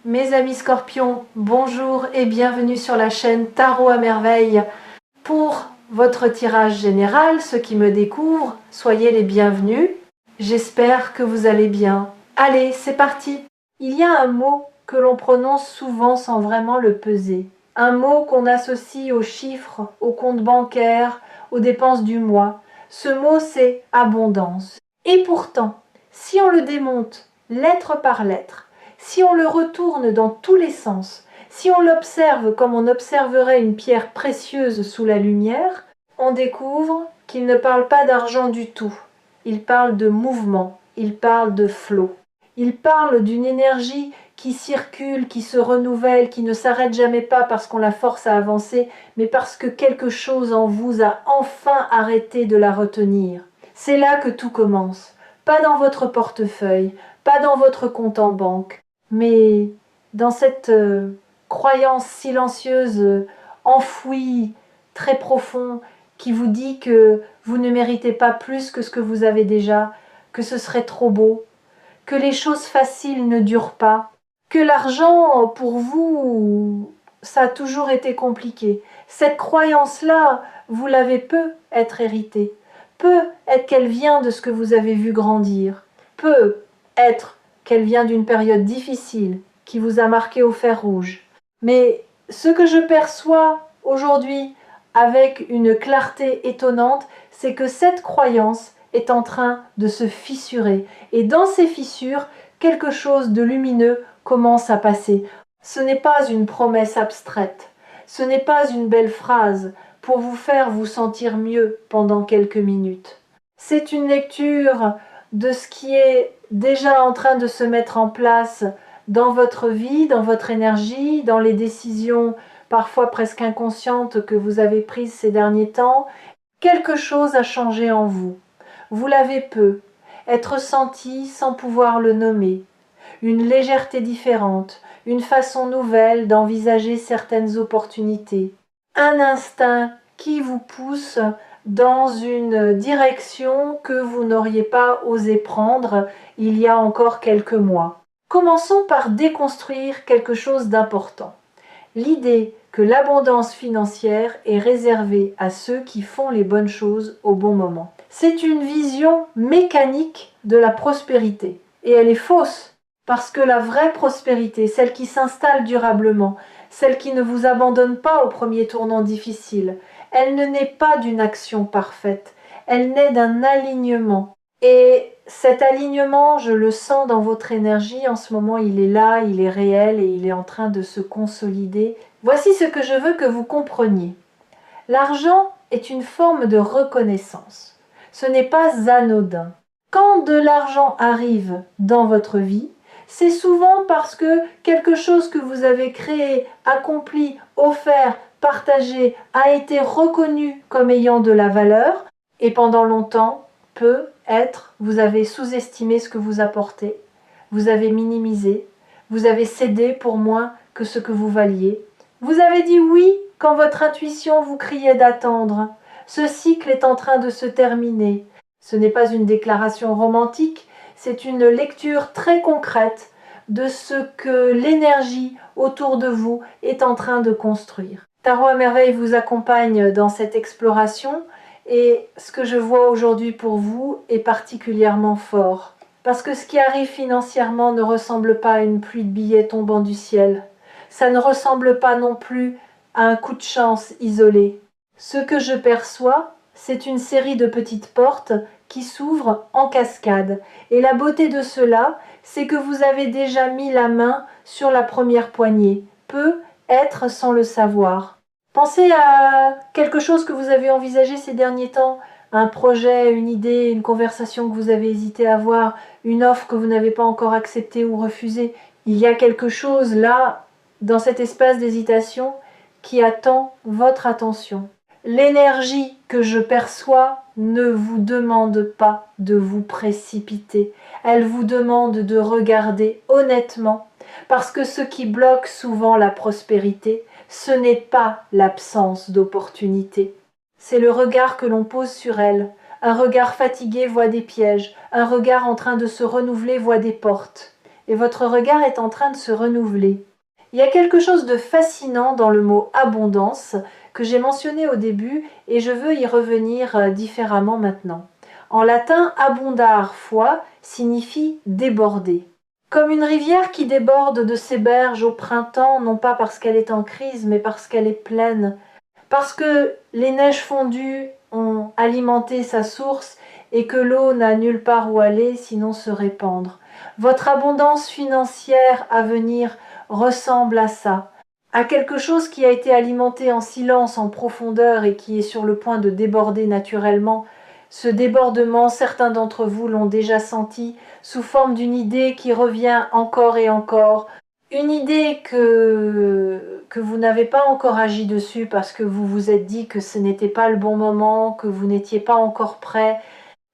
Mes amis scorpions, bonjour et bienvenue sur la chaîne Tarot à merveille. Pour votre tirage général, ceux qui me découvrent, soyez les bienvenus. J'espère que vous allez bien. Allez, c'est parti. Il y a un mot que l'on prononce souvent sans vraiment le peser. Un mot qu'on associe aux chiffres, aux comptes bancaires, aux dépenses du mois. Ce mot, c'est abondance. Et pourtant, si on le démonte lettre par lettre, si on le retourne dans tous les sens, si on l'observe comme on observerait une pierre précieuse sous la lumière, on découvre qu'il ne parle pas d'argent du tout. Il parle de mouvement, il parle de flot. Il parle d'une énergie qui circule, qui se renouvelle, qui ne s'arrête jamais pas parce qu'on la force à avancer, mais parce que quelque chose en vous a enfin arrêté de la retenir. C'est là que tout commence. Pas dans votre portefeuille, pas dans votre compte en banque, mais dans cette croyance silencieuse, enfouie, très profond, qui vous dit que vous ne méritez pas plus que ce que vous avez déjà, que ce serait trop beau, que les choses faciles ne durent pas, que l'argent, pour vous, ça a toujours été compliqué. Cette croyance-là, vous l'avez peu être héritée, peut être qu'elle vient de ce que vous avez vu grandir, peut être qu'elle vient d'une période difficile qui vous a marqué au fer rouge. Mais ce que je perçois aujourd'hui avec une clarté étonnante, c'est que cette croyance est en train de se fissurer. Et dans ces fissures, quelque chose de lumineux commence à passer. Ce n'est pas une promesse abstraite, ce n'est pas une belle phrase pour vous faire vous sentir mieux pendant quelques minutes. C'est une lecture de ce qui est déjà en train de se mettre en place dans votre vie, dans votre énergie, dans les décisions parfois presque inconscientes que vous avez prises ces derniers temps. Quelque chose a changé en vous. Vous l'avez peu, être senti sans pouvoir le nommer. Une légèreté différente, une façon nouvelle d'envisager certaines opportunités. Un instinct qui vous pousse dans une direction que vous n'auriez pas osé prendre il y a encore quelques mois. Commençons par déconstruire quelque chose d'important. L'idée que l'abondance financière est réservée à ceux qui font les bonnes choses au bon moment. C'est une vision mécanique de la prospérité. Et elle est fausse, parce que la vraie prospérité, celle qui s'installe durablement, celle qui ne vous abandonne pas au premier tournant difficile, elle ne naît pas d'une action parfaite, elle naît d'un alignement. Et cet alignement, je le sens dans votre énergie, en ce moment il est là, il est réel et il est en train de se consolider. Voici ce que je veux que vous compreniez. L'argent est une forme de reconnaissance. Ce n'est pas anodin. Quand de l'argent arrive dans votre vie, c'est souvent parce que quelque chose que vous avez créé, accompli, offert, partagé, a été reconnu comme ayant de la valeur, et pendant longtemps, vous avez sous-estimé ce que vous apportez, vous avez minimisé, vous avez cédé pour moins que ce que vous valiez. Vous avez dit oui quand votre intuition vous criait d'attendre. Ce cycle est en train de se terminer. Ce n'est pas une déclaration romantique, c'est une lecture très concrète de ce que l'énergie autour de vous est en train de construire. Tarot à merveille vous accompagne dans cette exploration et ce que je vois aujourd'hui pour vous est particulièrement fort. Parce que ce qui arrive financièrement ne ressemble pas à une pluie de billets tombant du ciel. Ça ne ressemble pas non plus à un coup de chance isolé. Ce que je perçois, c'est une série de petites portes qui s'ouvrent en cascade. Et la beauté de cela, c'est que vous avez déjà mis la main sur la première poignée. Peut être sans le savoir. Pensez à quelque chose que vous avez envisagé ces derniers temps, un projet, une idée, une conversation que vous avez hésité à avoir, une offre que vous n'avez pas encore acceptée ou refusée. Il y a quelque chose là, dans cet espace d'hésitation, qui attend votre attention. L'énergie que je perçois ne vous demande pas de vous précipiter. Elle vous demande de regarder honnêtement, parce que ce qui bloque souvent la prospérité, ce n'est pas l'absence d'opportunité. C'est le regard que l'on pose sur elle. Un regard fatigué voit des pièges, un regard en train de se renouveler voit des portes. et votre regard est en train de se renouveler. Il y a quelque chose de fascinant dans le mot abondance que j'ai mentionné au début et je veux y revenir différemment maintenant. En latin, abundar foi signifie déborder. Comme une rivière qui déborde de ses berges au printemps, non pas parce qu'elle est en crise, mais parce qu'elle est pleine. Parce que les neiges fondues ont alimenté sa source et que l'eau n'a nulle part où aller sinon se répandre. Votre abondance financière à venir ressemble à ça, à quelque chose qui a été alimenté en silence, en profondeur et qui est sur le point de déborder naturellement. Ce débordement, certains d'entre vous l'ont déjà senti sous forme d'une idée qui revient encore et encore, une idée que vous n'avez pas encore agi dessus parce que vous vous êtes dit que ce n'était pas le bon moment, que vous n'étiez pas encore prêt,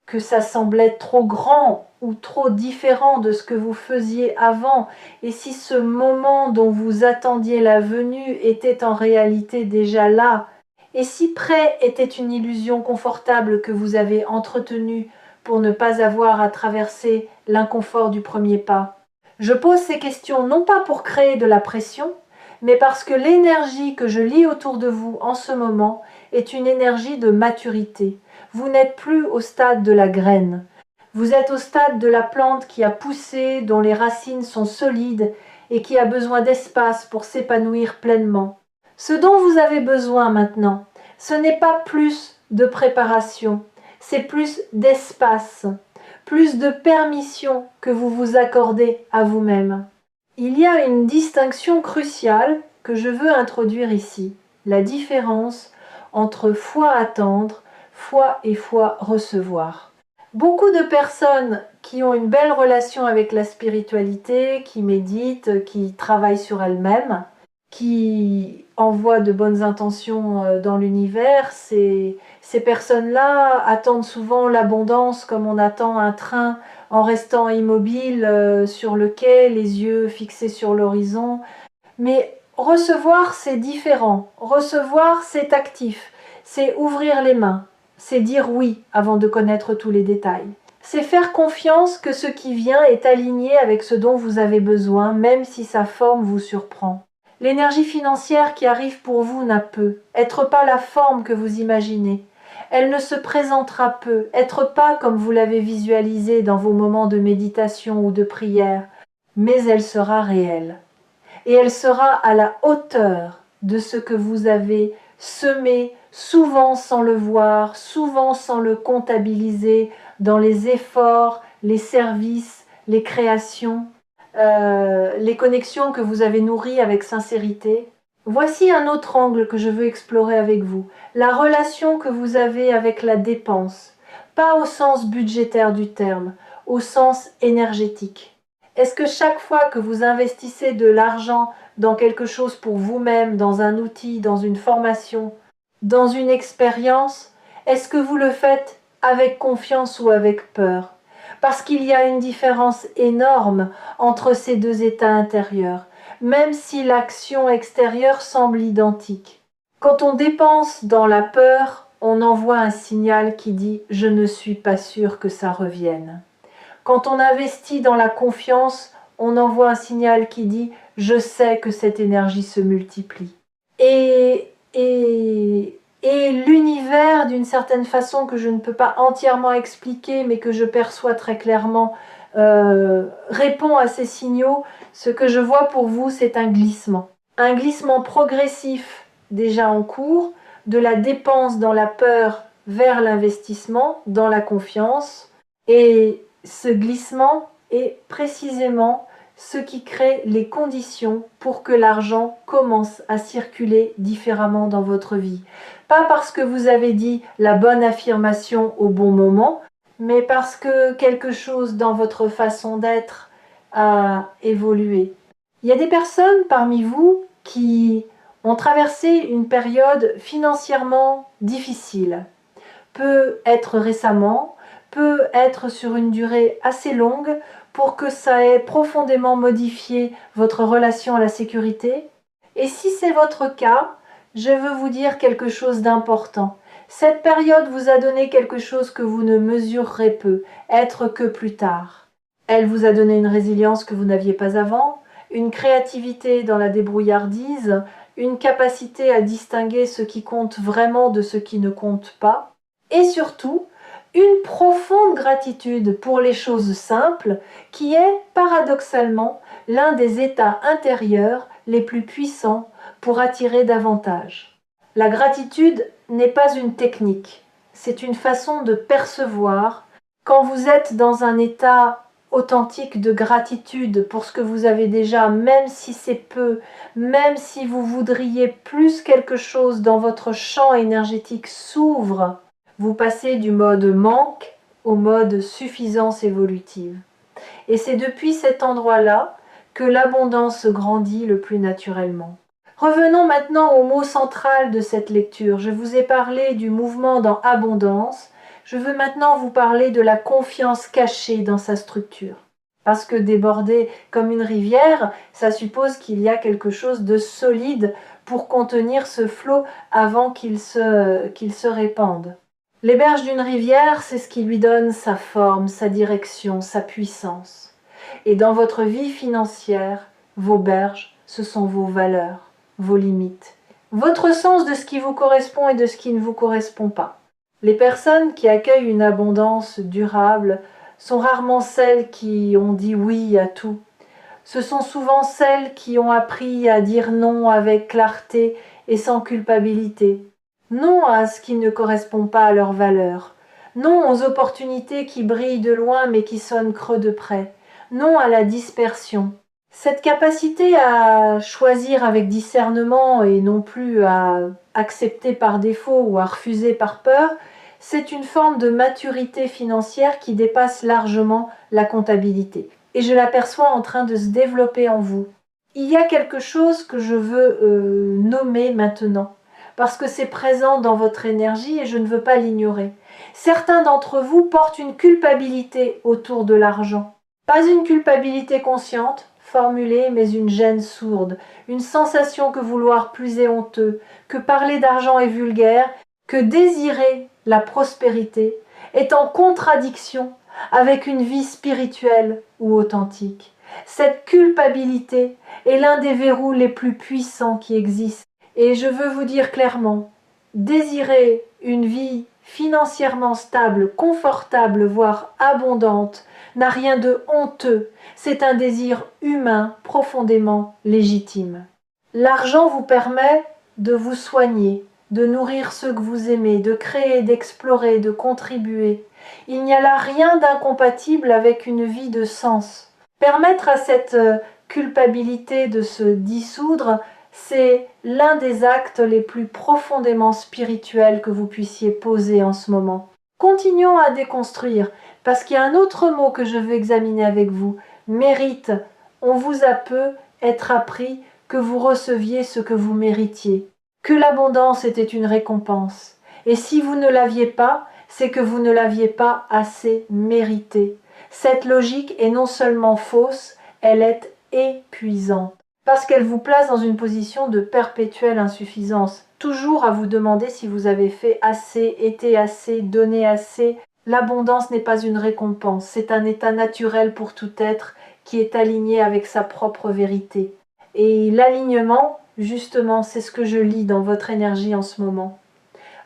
que ça semblait trop grand ou trop différent de ce que vous faisiez avant. Et si ce moment dont vous attendiez la venue était en réalité déjà là, et si près était une illusion confortable que vous avez entretenue pour ne pas avoir à traverser l'inconfort du premier pas. Je pose ces questions non pas pour créer de la pression, mais parce que l'énergie que je lis autour de vous en ce moment est une énergie de maturité. Vous n'êtes plus au stade de la graine. Vous êtes au stade de la plante qui a poussé, dont les racines sont solides et qui a besoin d'espace pour s'épanouir pleinement. Ce dont vous avez besoin maintenant, ce n'est pas plus de préparation, c'est plus d'espace, plus de permission que vous vous accordez à vous-même. Il y a une distinction cruciale que je veux introduire ici, la différence entre foi attendre, foi et foi recevoir. Beaucoup de personnes qui ont une belle relation avec la spiritualité, qui méditent, qui travaillent sur elles-mêmes, qui envoient de bonnes intentions dans l'univers, ces personnes-là attendent souvent l'abondance comme on attend un train en restant immobile sur le quai, les yeux fixés sur l'horizon. Mais recevoir, c'est différent. Recevoir, c'est actif. C'est ouvrir les mains. C'est dire oui avant de connaître tous les détails. C'est faire confiance que ce qui vient est aligné avec ce dont vous avez besoin, même si sa forme vous surprend. L'énergie financière qui arrive pour vous n'a peut être pas la forme que vous imaginez. Elle ne se présentera peu, être pas comme vous l'avez visualisé dans vos moments de méditation ou de prière, mais elle sera réelle. Et elle sera à la hauteur de ce que vous avez semé, souvent sans le voir, souvent sans le comptabiliser, dans les efforts, les services, les créations, les connexions que vous avez nourries avec sincérité. Voici un autre angle que je veux explorer avec vous, la relation que vous avez avec la dépense, pas au sens budgétaire du terme, au sens énergétique. Est-ce que chaque fois que vous investissez de l'argent dans quelque chose pour vous-même, dans un outil, dans une formation, dans une expérience, est-ce que vous le faites avec confiance ou avec peur? Parce qu'il y a une différence énorme entre ces deux états intérieurs, même si l'action extérieure semble identique. Quand on dépense dans la peur, on envoie un signal qui dit « je ne suis pas sûr que ça revienne ». Quand on investit dans la confiance, on envoie un signal qui dit « je sais que cette énergie se multiplie ». Et l'univers, d'une certaine façon que je ne peux pas entièrement expliquer, mais que je perçois très clairement, répond à ces signaux. Ce que je vois pour vous, c'est un glissement progressif déjà en cours, de la dépense dans la peur vers l'investissement, dans la confiance. Et ce glissement est précisément ce qui crée les conditions pour que l'argent commence à circuler différemment dans votre vie. Pas parce que vous avez dit la bonne affirmation au bon moment, mais parce que quelque chose dans votre façon d'être a évolué. Il y a des personnes parmi vous qui ont traversé une période financièrement difficile. Peut être récemment, peut être sur une durée assez longue pour que ça ait profondément modifié votre relation à la sécurité. Et si c'est votre cas, je veux vous dire quelque chose d'important. Cette période vous a donné quelque chose que vous ne mesurerez peu, être que plus tard. Elle vous a donné une résilience que vous n'aviez pas avant, une créativité dans la débrouillardise, une capacité à distinguer ce qui compte vraiment de ce qui ne compte pas, et surtout, une profonde gratitude pour les choses simples qui est, paradoxalement, l'un des états intérieurs les plus puissants pour attirer davantage. La gratitude n'est pas une technique, c'est une façon de percevoir quand vous êtes dans un état authentique de gratitude pour ce que vous avez déjà, même si c'est peu, même si vous voudriez plus quelque chose dans votre champ énergétique s'ouvre, vous passez du mode manque au mode suffisance évolutive. Et c'est depuis cet endroit-là que l'abondance grandit le plus naturellement. Revenons maintenant au mot central de cette lecture. Je vous ai parlé du mouvement dans abondance. Je veux maintenant vous parler de la confiance cachée dans sa structure. Parce que déborder comme une rivière, ça suppose qu'il y a quelque chose de solide pour contenir ce flot avant qu'il se répande. Les berges d'une rivière, c'est ce qui lui donne sa forme, sa direction, sa puissance. Et dans votre vie financière, vos berges, ce sont vos valeurs, vos limites, votre sens de ce qui vous correspond et de ce qui ne vous correspond pas. Les personnes qui accueillent une abondance durable sont rarement celles qui ont dit oui à tout. Ce sont souvent celles qui ont appris à dire non avec clarté et sans culpabilité. Non à ce qui ne correspond pas à leurs valeurs. Non aux opportunités qui brillent de loin mais qui sonnent creux de près. Non à la dispersion. Cette capacité à choisir avec discernement et non plus à accepter par défaut ou à refuser par peur, c'est une forme de maturité financière qui dépasse largement la comptabilité. Et je l'aperçois en train de se développer en vous. Il y a quelque chose que je veux nommer maintenant, parce que c'est présent dans votre énergie et je ne veux pas l'ignorer. Certains d'entre vous portent une culpabilité autour de l'argent. Pas une culpabilité consciente, formulée, mais une gêne sourde, une sensation que vouloir plus est honteux, que parler d'argent est vulgaire, que désirer la prospérité est en contradiction avec une vie spirituelle ou authentique. Cette culpabilité est l'un des verrous les plus puissants qui existent. Et je veux vous dire clairement, désirer une vie financièrement stable, confortable, voire abondante, n'a rien de honteux. C'est un désir humain profondément légitime. L'argent vous permet de vous soigner, de nourrir ceux que vous aimez, de créer, d'explorer, de contribuer. Il n'y a là rien d'incompatible avec une vie de sens. Permettre à cette culpabilité de se dissoudre, c'est l'un des actes les plus profondément spirituels que vous puissiez poser en ce moment. Continuons à déconstruire, parce qu'il y a un autre mot que je veux examiner avec vous. Mérite. On vous a peu être appris que vous receviez ce que vous méritiez. Que l'abondance était une récompense. Et si vous ne l'aviez pas, c'est que vous ne l'aviez pas assez mérité. Cette logique est non seulement fausse, elle est épuisante. Parce qu'elle vous place dans une position de perpétuelle insuffisance. Toujours à vous demander si vous avez fait assez, été assez, donné assez. L'abondance n'est pas une récompense, c'est un état naturel pour tout être qui est aligné avec sa propre vérité. Et l'alignement, justement, c'est ce que je lis dans votre énergie en ce moment.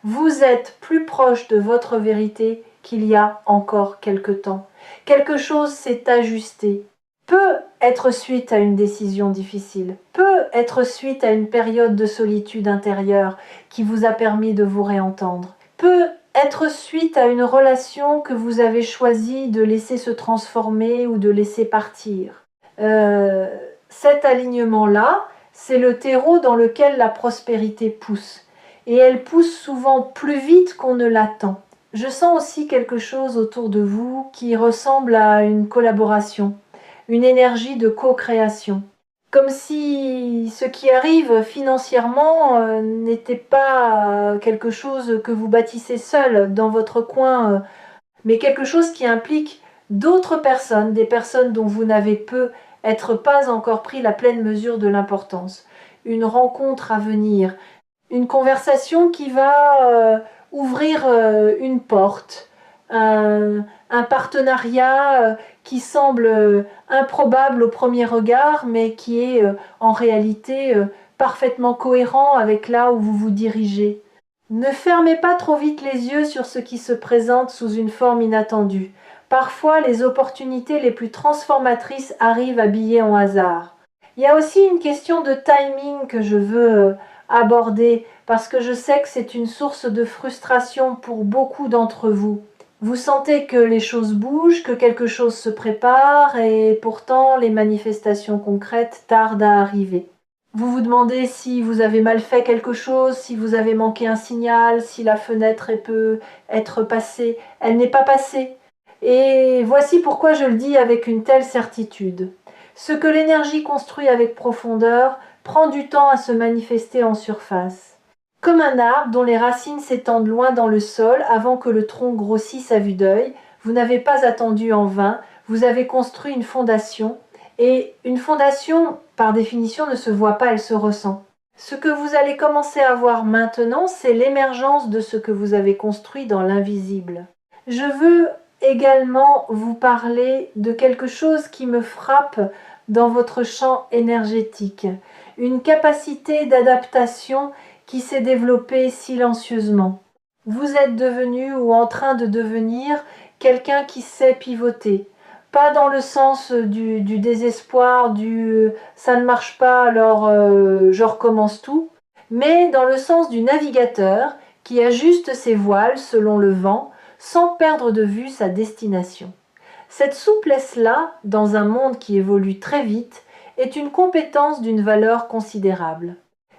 Vous êtes plus proche de votre vérité qu'il y a encore quelque temps. Quelque chose s'est ajusté. Peut être suite à une décision difficile, peut être suite à une période de solitude intérieure qui vous a permis de vous réentendre, peut être suite à une relation que vous avez choisi de laisser se transformer ou de laisser partir. Cet alignement-là, c'est le terreau dans lequel la prospérité pousse. Et elle pousse souvent plus vite qu'on ne l'attend. Je sens aussi quelque chose autour de vous qui ressemble à une collaboration, une énergie de co-création. Comme si ce qui arrive financièrement n'était pas quelque chose que vous bâtissez seul dans votre coin, mais quelque chose qui implique d'autres personnes, des personnes dont vous n'avez pas encore pris la pleine mesure de l'importance. Une rencontre à venir, une conversation qui va ouvrir une porte, un partenariat qui semble improbable au premier regard, mais qui est en réalité parfaitement cohérent avec là où vous vous dirigez. Ne fermez pas trop vite les yeux sur ce qui se présente sous une forme inattendue. Parfois, les opportunités les plus transformatrices arrivent habillées en hasard. Il y a aussi une question de timing que je veux aborder parce que je sais que c'est une source de frustration pour beaucoup d'entre vous. Vous sentez que les choses bougent, que quelque chose se prépare et pourtant les manifestations concrètes tardent à arriver. Vous vous demandez si vous avez mal fait quelque chose, si vous avez manqué un signal, si la fenêtre peut être passée. Elle n'est pas passée. Et voici pourquoi je le dis avec une telle certitude. Ce que l'énergie construit avec profondeur prend du temps à se manifester en surface. Comme un arbre dont les racines s'étendent loin dans le sol avant que le tronc grossisse à vue d'œil, vous n'avez pas attendu en vain, vous avez construit une fondation. Et une fondation, par définition, ne se voit pas, elle se ressent. Ce que vous allez commencer à voir maintenant, c'est l'émergence de ce que vous avez construit dans l'invisible. Je veux également vous parler de quelque chose qui me frappe dans votre champ énergétique, une capacité d'adaptation qui s'est développée silencieusement. Vous êtes devenu ou en train de devenir quelqu'un qui sait pivoter. Pas dans le sens du désespoir, du ça ne marche pas alors je recommence tout, mais dans le sens du navigateur qui ajuste ses voiles selon le vent sans perdre de vue sa destination. Cette souplesse-là, dans un monde qui évolue très vite, est une compétence d'une valeur considérable.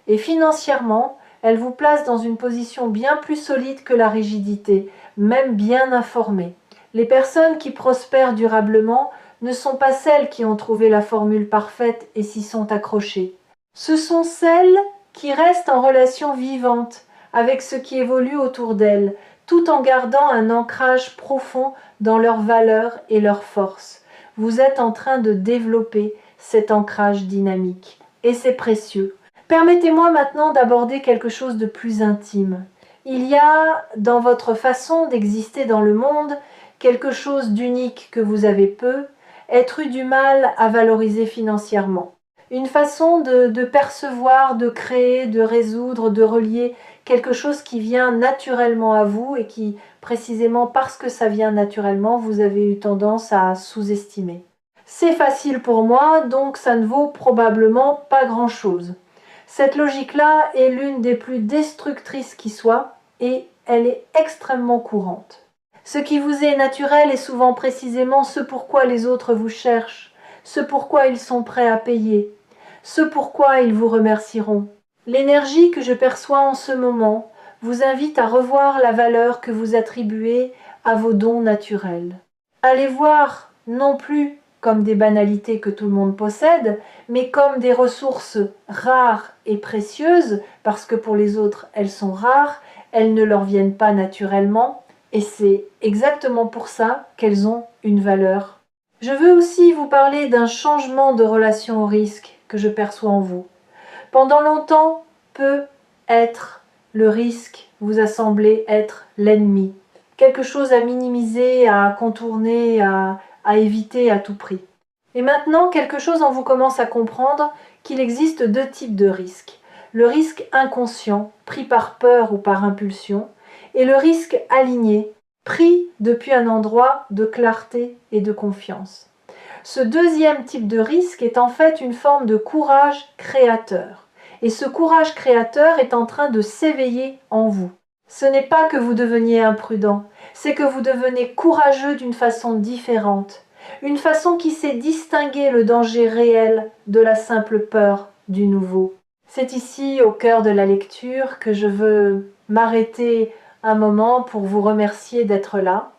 Et financièrement, elle vous place dans une position bien plus solide que la rigidité, même bien informée. Les personnes qui prospèrent durablement ne sont pas celles qui ont trouvé la formule parfaite et s'y sont accrochées. Ce sont celles qui restent en relation vivante avec ce qui évolue autour d'elles, tout en gardant un ancrage profond dans leurs valeurs et leurs forces. Vous êtes en train de développer cet ancrage dynamique, et c'est précieux. Permettez-moi maintenant d'aborder quelque chose de plus intime. Il y a, dans votre façon d'exister dans le monde, quelque chose d'unique que vous avez peu, être eu du mal à valoriser financièrement. Une façon de percevoir, de créer, de résoudre, de relier quelque chose qui vient naturellement à vous et qui, précisément parce que ça vient naturellement, vous avez eu tendance à sous-estimer. C'est facile pour moi, donc ça ne vaut probablement pas grand-chose. Cette logique-là est l'une des plus destructrices qui soit et elle est extrêmement courante. Ce qui vous est naturel est souvent précisément ce pourquoi les autres vous cherchent, ce pourquoi ils sont prêts à payer, ce pourquoi ils vous remercieront. L'énergie que je perçois en ce moment vous invite à revoir la valeur que vous attribuez à vos dons naturels. Allez voir non plus comme des banalités que tout le monde possède, mais comme des ressources rares et précieuses, parce que pour les autres elles sont rares, elles ne leur viennent pas naturellement, et c'est exactement pour ça qu'elles ont une valeur. Je veux aussi vous parler d'un changement de relation au risque que je perçois en vous. Pendant longtemps, le risque vous a semblé être l'ennemi, quelque chose à minimiser, à contourner, à éviter à tout prix. Et maintenant, quelque chose en vous commence à comprendre qu'il existe deux types de risques. Le risque inconscient, pris par peur ou par impulsion, et le risque aligné, pris depuis un endroit de clarté et de confiance. Ce deuxième type de risque est en fait une forme de courage créateur. Et ce courage créateur est en train de s'éveiller en vous. Ce n'est pas que vous deveniez imprudent, c'est que vous devenez courageux d'une façon différente. Une façon qui sait distinguer le danger réel de la simple peur du nouveau. C'est ici, au cœur de la lecture, que je veux m'arrêter un moment pour vous remercier d'être là.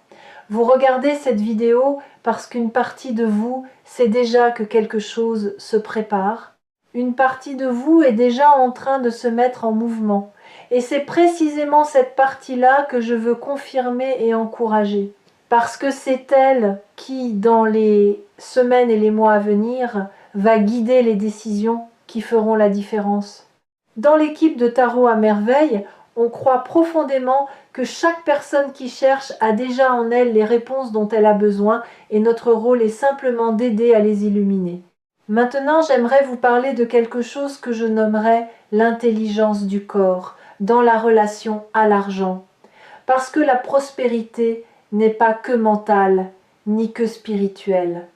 Vous regardez cette vidéo parce qu'une partie de vous sait déjà que quelque chose se prépare. Une partie de vous est déjà en train de se mettre en mouvement. Et c'est précisément cette partie-là que je veux confirmer et encourager. Parce que c'est elle qui, dans les semaines et les mois à venir, va guider les décisions qui feront la différence. Dans l'équipe de Tarot à Merveille, On croit profondément que chaque personne qui cherche a déjà en elle les réponses dont elle a besoin et notre rôle est simplement d'aider à les illuminer. Maintenant, j'aimerais vous parler de quelque chose que je nommerais l'intelligence du corps dans la relation à l'argent. Parce que la prospérité n'est pas que mentale, ni que spirituelle.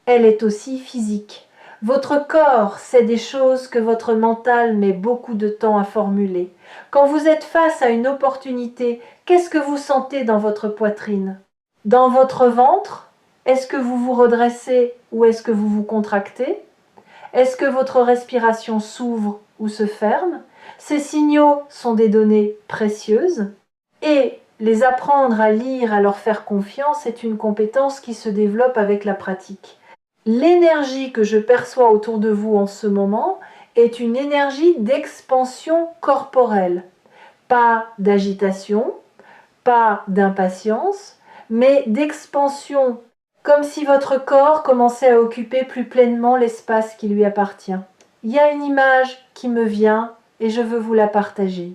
Elle est aussi physique. Votre corps sait des choses que votre mental met beaucoup de temps à formuler. Quand vous êtes face à une opportunité, qu'est-ce que vous sentez dans votre poitrine? Dans votre ventre? Est-ce que vous vous redressez ou est-ce que vous vous contractez? Est-ce que votre respiration s'ouvre ou se ferme? Ces signaux sont des données précieuses et les apprendre à lire, à leur faire confiance est une compétence qui se développe avec la pratique. L'énergie que je perçois autour de vous en ce moment est une énergie d'expansion corporelle. Pas d'agitation, pas d'impatience, mais d'expansion, comme si votre corps commençait à occuper plus pleinement l'espace qui lui appartient. Il y a une image qui me vient et je veux vous la partager.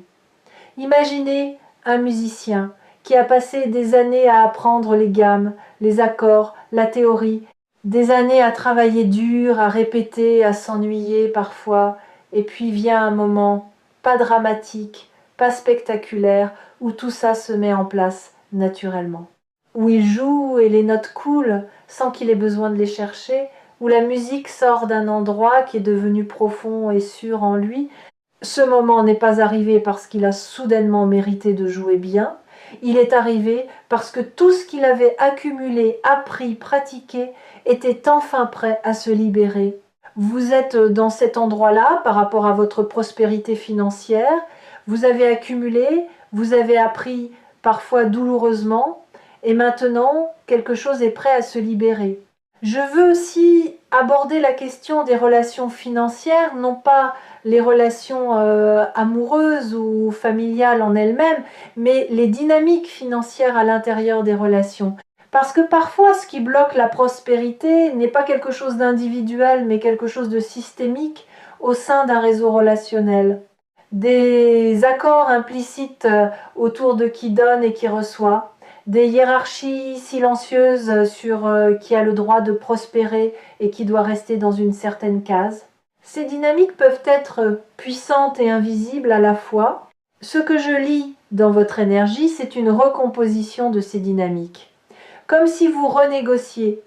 Imaginez un musicien qui a passé des années à apprendre les gammes, les accords, la théorie, des années à travailler dur, à répéter, à s'ennuyer parfois, et puis vient un moment pas dramatique, pas spectaculaire, où tout ça se met en place naturellement. Où il joue et les notes coulent sans qu'il ait besoin de les chercher, où la musique sort d'un endroit qui est devenu profond et sûr en lui. Ce moment n'est pas arrivé parce qu'il a soudainement mérité de jouer bien, il est arrivé parce que tout ce qu'il avait accumulé, appris, pratiqué était enfin prêt à se libérer. Vous êtes dans cet endroit-là par rapport à votre prospérité financière, vous avez accumulé, vous avez appris parfois douloureusement, et maintenant quelque chose est prêt à se libérer. Je veux aussi aborder la question des relations financières, non pas les relations amoureuses ou familiales en elles-mêmes, mais les dynamiques financières à l'intérieur des relations. Parce que parfois, ce qui bloque la prospérité n'est pas quelque chose d'individuel, mais quelque chose de systémique au sein d'un réseau relationnel. Des accords implicites autour de qui donne et qui reçoit, des hiérarchies silencieuses sur qui a le droit de prospérer et qui doit rester dans une certaine case. Ces dynamiques peuvent être puissantes et invisibles à la fois. Ce que je lis dans votre énergie, c'est une recomposition de ces dynamiques. Comme si vous renégociez,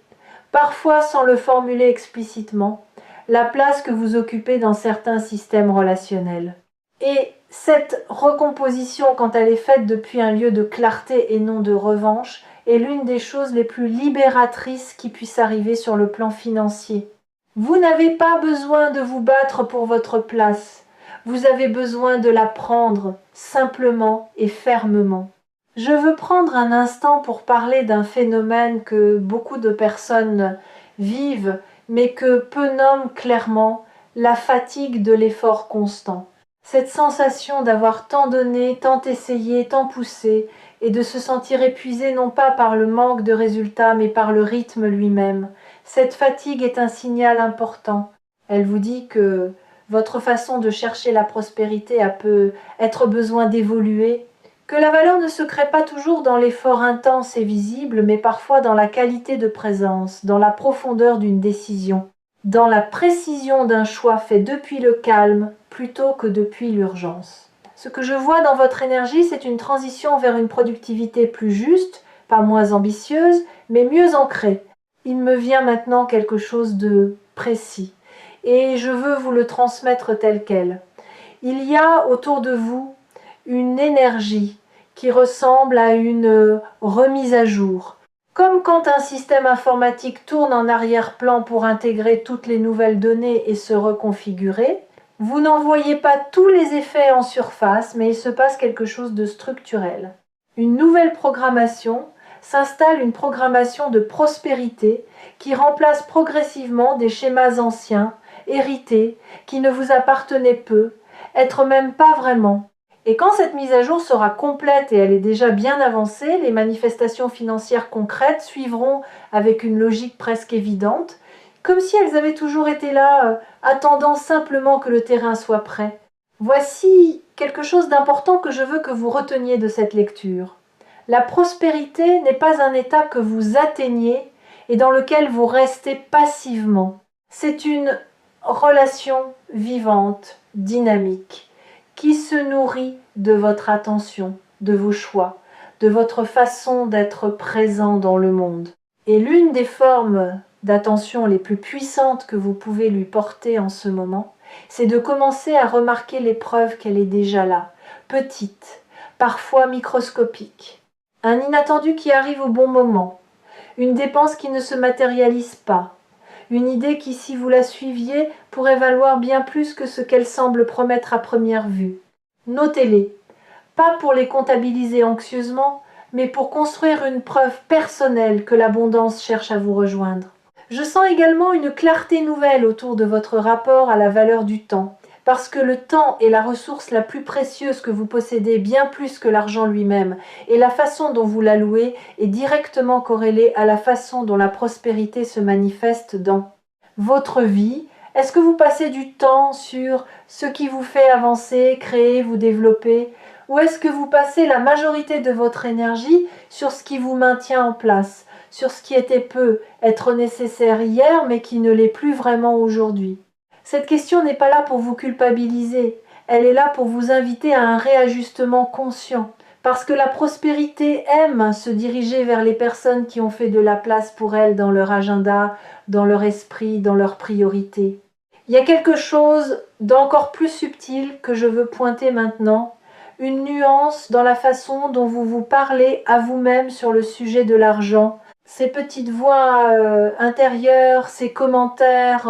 parfois sans le formuler explicitement, la place que vous occupez dans certains systèmes relationnels. Et cette recomposition, quand elle est faite depuis un lieu de clarté et non de revanche, est l'une des choses les plus libératrices qui puissent arriver sur le plan financier. Vous n'avez pas besoin de vous battre pour votre place. Vous avez besoin de la prendre simplement et fermement. Je veux prendre un instant pour parler d'un phénomène que beaucoup de personnes vivent, mais que peu nomment clairement la fatigue de l'effort constant. Cette sensation d'avoir tant donné, tant essayé, tant poussé, et de se sentir épuisé non pas par le manque de résultats, mais par le rythme lui-même. Cette fatigue est un signal important. Elle vous dit que votre façon de chercher la prospérité a peut être besoin d'évoluer, que la valeur ne se crée pas toujours dans l'effort intense et visible, mais parfois dans la qualité de présence, dans la profondeur d'une décision, dans la précision d'un choix fait depuis le calme plutôt que depuis l'urgence. Ce que je vois dans votre énergie, c'est une transition vers une productivité plus juste, pas moins ambitieuse, mais mieux ancrée. Il me vient maintenant quelque chose de précis, et je veux vous le transmettre tel quel. Il y a autour de vous une énergie qui ressemble à une remise à jour. Comme quand un système informatique tourne en arrière-plan pour intégrer toutes les nouvelles données et se reconfigurer, vous n'en voyez pas tous les effets en surface, mais il se passe quelque chose de structurel. Une nouvelle programmation s'installe, une programmation de prospérité qui remplace progressivement des schémas anciens, hérités, qui ne vous appartenaient peu, être même pas vraiment. Et quand cette mise à jour sera complète et elle est déjà bien avancée, les manifestations financières concrètes suivront avec une logique presque évidente, comme si elles avaient toujours été là, attendant simplement que le terrain soit prêt. Voici quelque chose d'important que je veux que vous reteniez de cette lecture. La prospérité n'est pas un état que vous atteignez et dans lequel vous restez passivement. C'est une relation vivante, dynamique, qui se nourrit de votre attention, de vos choix, de votre façon d'être présent dans le monde. Et l'une des formes d'attention les plus puissantes que vous pouvez lui porter en ce moment, c'est de commencer à remarquer les preuves qu'elle est déjà là, petite, parfois microscopique. Un inattendu qui arrive au bon moment, une dépense qui ne se matérialise pas, une idée qui, si vous la suiviez, pourrait valoir bien plus que ce qu'elle semble promettre à première vue. Notez-les, pas pour les comptabiliser anxieusement, mais pour construire une preuve personnelle que l'abondance cherche à vous rejoindre. Je sens également une clarté nouvelle autour de votre rapport à la valeur du temps, parce que le temps est la ressource la plus précieuse que vous possédez, bien plus que l'argent lui-même, et la façon dont vous l'allouez est directement corrélée à la façon dont la prospérité se manifeste dans votre vie. Est-ce que vous passez du temps sur ce qui vous fait avancer, créer, vous développer, ou est-ce que vous passez la majorité de votre énergie sur ce qui vous maintient en place, sur ce qui peut être nécessaire hier mais qui ne l'est plus vraiment aujourd'hui? Cette question n'est pas là pour vous culpabiliser, elle est là pour vous inviter à un réajustement conscient, parce que la prospérité aime se diriger vers les personnes qui ont fait de la place pour elle dans leur agenda, dans leur esprit, dans leurs priorités. Il y a quelque chose d'encore plus subtil que je veux pointer maintenant, une nuance dans la façon dont vous vous parlez à vous-même sur le sujet de l'argent. Ces petites voix intérieures, ces commentaires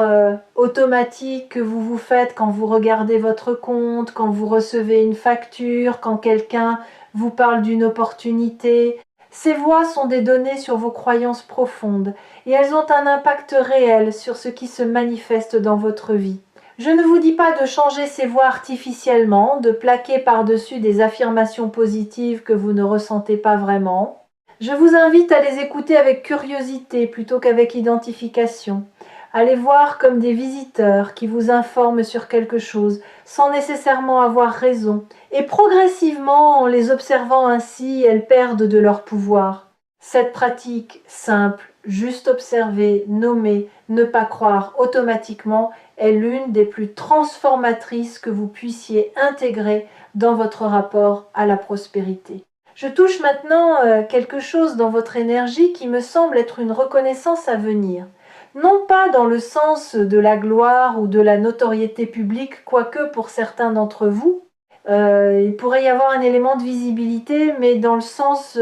automatiques que vous vous faites quand vous regardez votre compte, quand vous recevez une facture, quand quelqu'un vous parle d'une opportunité. Ces voix sont des données sur vos croyances profondes et elles ont un impact réel sur ce qui se manifeste dans votre vie. Je ne vous dis pas de changer ces voix artificiellement, de plaquer par-dessus des affirmations positives que vous ne ressentez pas vraiment. Je vous invite à les écouter avec curiosité plutôt qu'avec identification, à les voir comme des visiteurs qui vous informent sur quelque chose sans nécessairement avoir raison, et progressivement, en les observant ainsi, elles perdent de leur pouvoir. Cette pratique simple, juste observer, nommer, ne pas croire automatiquement, est l'une des plus transformatrices que vous puissiez intégrer dans votre rapport à la prospérité. Je touche maintenant quelque chose dans votre énergie qui me semble être une reconnaissance à venir. Non pas dans le sens de la gloire ou de la notoriété publique, quoique pour certains d'entre vous, il pourrait y avoir un élément de visibilité, mais dans le sens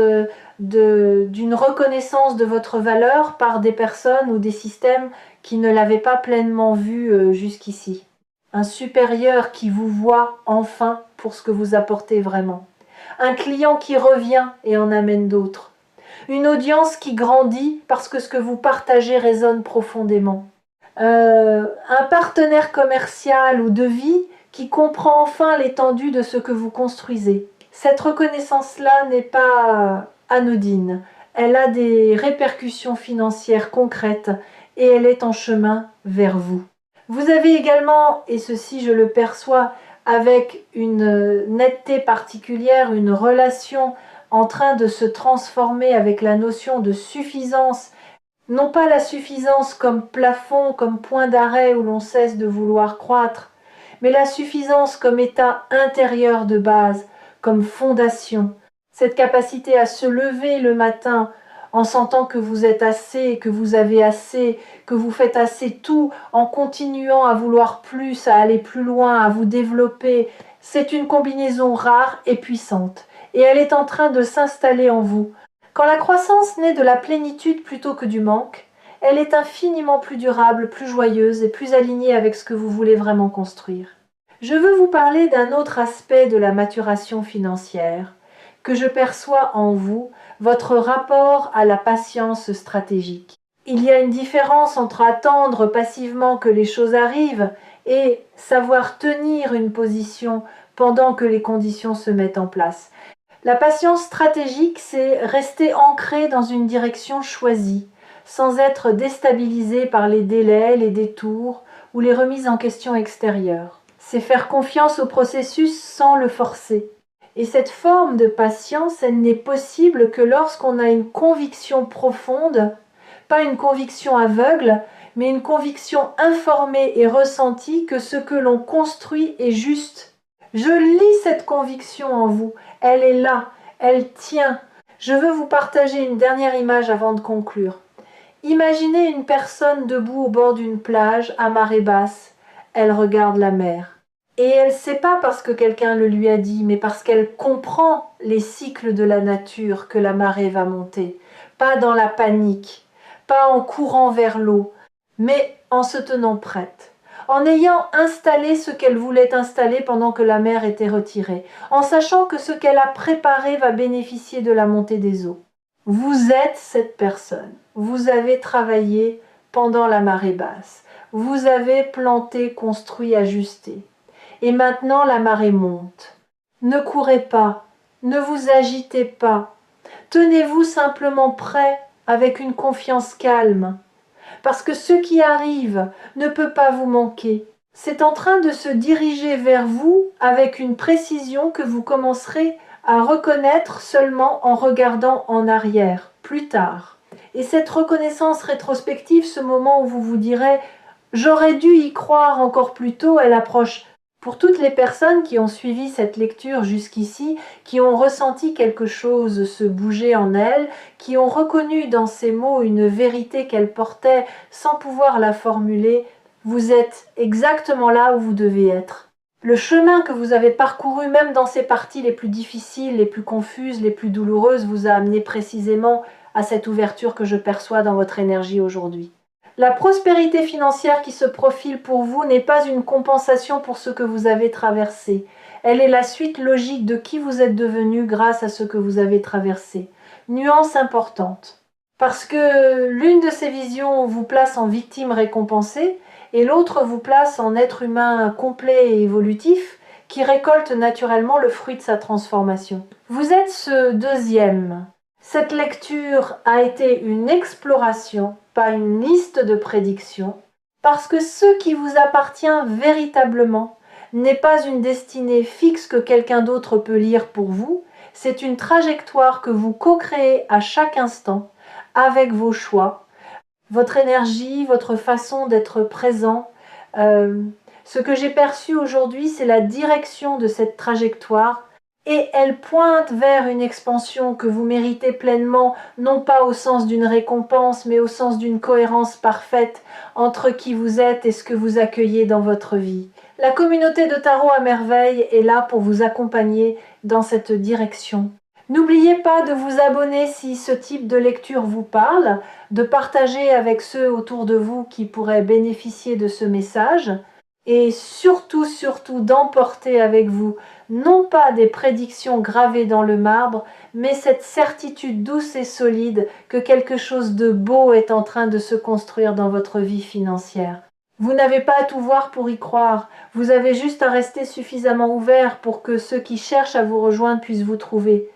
d'une reconnaissance de votre valeur par des personnes ou des systèmes qui ne l'avaient pas pleinement vu jusqu'ici. Un supérieur qui vous voit enfin pour ce que vous apportez vraiment. Un client qui revient et en amène d'autres. Une audience qui grandit parce que ce que vous partagez résonne profondément. Un partenaire commercial ou de vie qui comprend enfin l'étendue de ce que vous construisez. Cette reconnaissance-là n'est pas anodine. Elle a des répercussions financières concrètes et elle est en chemin vers vous. Vous avez également, et ceci je le perçois, avec une netteté particulière, une relation en train de se transformer avec la notion de suffisance, non pas la suffisance comme plafond, comme point d'arrêt où l'on cesse de vouloir croître, mais la suffisance comme état intérieur de base, comme fondation, cette capacité à se lever le matin en sentant que vous êtes assez, que vous avez assez, que vous faites assez tout, en continuant à vouloir plus, à aller plus loin, à vous développer. C'est une combinaison rare et puissante, et elle est en train de s'installer en vous. Quand la croissance naît de la plénitude plutôt que du manque, elle est infiniment plus durable, plus joyeuse et plus alignée avec ce que vous voulez vraiment construire. Je veux vous parler d'un autre aspect de la maturation financière que je perçois en vous, votre rapport à la patience stratégique. Il y a une différence entre attendre passivement que les choses arrivent et savoir tenir une position pendant que les conditions se mettent en place. La patience stratégique, c'est rester ancré dans une direction choisie, sans être déstabilisé par les délais, les détours ou les remises en question extérieures. C'est faire confiance au processus sans le forcer. Et cette forme de patience, elle n'est possible que lorsqu'on a une conviction profonde, pas une conviction aveugle, mais une conviction informée et ressentie que ce que l'on construit est juste. Je lis cette conviction en vous, elle est là, elle tient. Je veux vous partager une dernière image avant de conclure. Imaginez une personne debout au bord d'une plage à marée basse. Elle regarde la mer. Et elle ne sait pas parce que quelqu'un le lui a dit, mais parce qu'elle comprend les cycles de la nature que la marée va monter. Pas dans la panique, pas en courant vers l'eau, mais en se tenant prête, en ayant installé ce qu'elle voulait installer pendant que la mer était retirée, en sachant que ce qu'elle a préparé va bénéficier de la montée des eaux. Vous êtes cette personne. Vous avez travaillé pendant la marée basse. Vous avez planté, construit, ajusté. Et maintenant la marée monte. Ne courez pas, ne vous agitez pas. Tenez-vous simplement prêt avec une confiance calme. Parce que ce qui arrive ne peut pas vous manquer. C'est en train de se diriger vers vous avec une précision que vous commencerez à reconnaître seulement en regardant en arrière, plus tard. Et cette reconnaissance rétrospective, ce moment où vous vous direz « j'aurais dû y croire encore plus tôt », elle approche. Pour toutes les personnes qui ont suivi cette lecture jusqu'ici, qui ont ressenti quelque chose se bouger en elles, qui ont reconnu dans ces mots une vérité qu'elle portait sans pouvoir la formuler, vous êtes exactement là où vous devez être. Le chemin que vous avez parcouru, même dans ces parties les plus difficiles, les plus confuses, les plus douloureuses, vous a amené précisément à cette ouverture que je perçois dans votre énergie aujourd'hui. La prospérité financière qui se profile pour vous n'est pas une compensation pour ce que vous avez traversé. Elle est la suite logique de qui vous êtes devenu grâce à ce que vous avez traversé. Nuance importante. Parce que l'une de ces visions vous place en victime récompensée et l'autre vous place en être humain complet et évolutif qui récolte naturellement le fruit de sa transformation. Vous êtes ce deuxième. Cette lecture a été une exploration, pas une liste de prédictions, parce que ce qui vous appartient véritablement n'est pas une destinée fixe que quelqu'un d'autre peut lire pour vous, c'est une trajectoire que vous co-créez à chaque instant avec vos choix, votre énergie, votre façon d'être présent. Ce que j'ai perçu aujourd'hui, c'est la direction de cette trajectoire et elle pointe vers une expansion que vous méritez pleinement, non pas au sens d'une récompense, mais au sens d'une cohérence parfaite entre qui vous êtes et ce que vous accueillez dans votre vie. La communauté de Tarot à Merveille est là pour vous accompagner dans cette direction. N'oubliez pas de vous abonner si ce type de lecture vous parle, de partager avec ceux autour de vous qui pourraient bénéficier de ce message et surtout d'emporter avec vous non pas des prédictions gravées dans le marbre, mais cette certitude douce et solide que quelque chose de beau est en train de se construire dans votre vie financière. Vous n'avez pas à tout voir pour y croire, vous avez juste à rester suffisamment ouvert pour que ceux qui cherchent à vous rejoindre puissent vous trouver.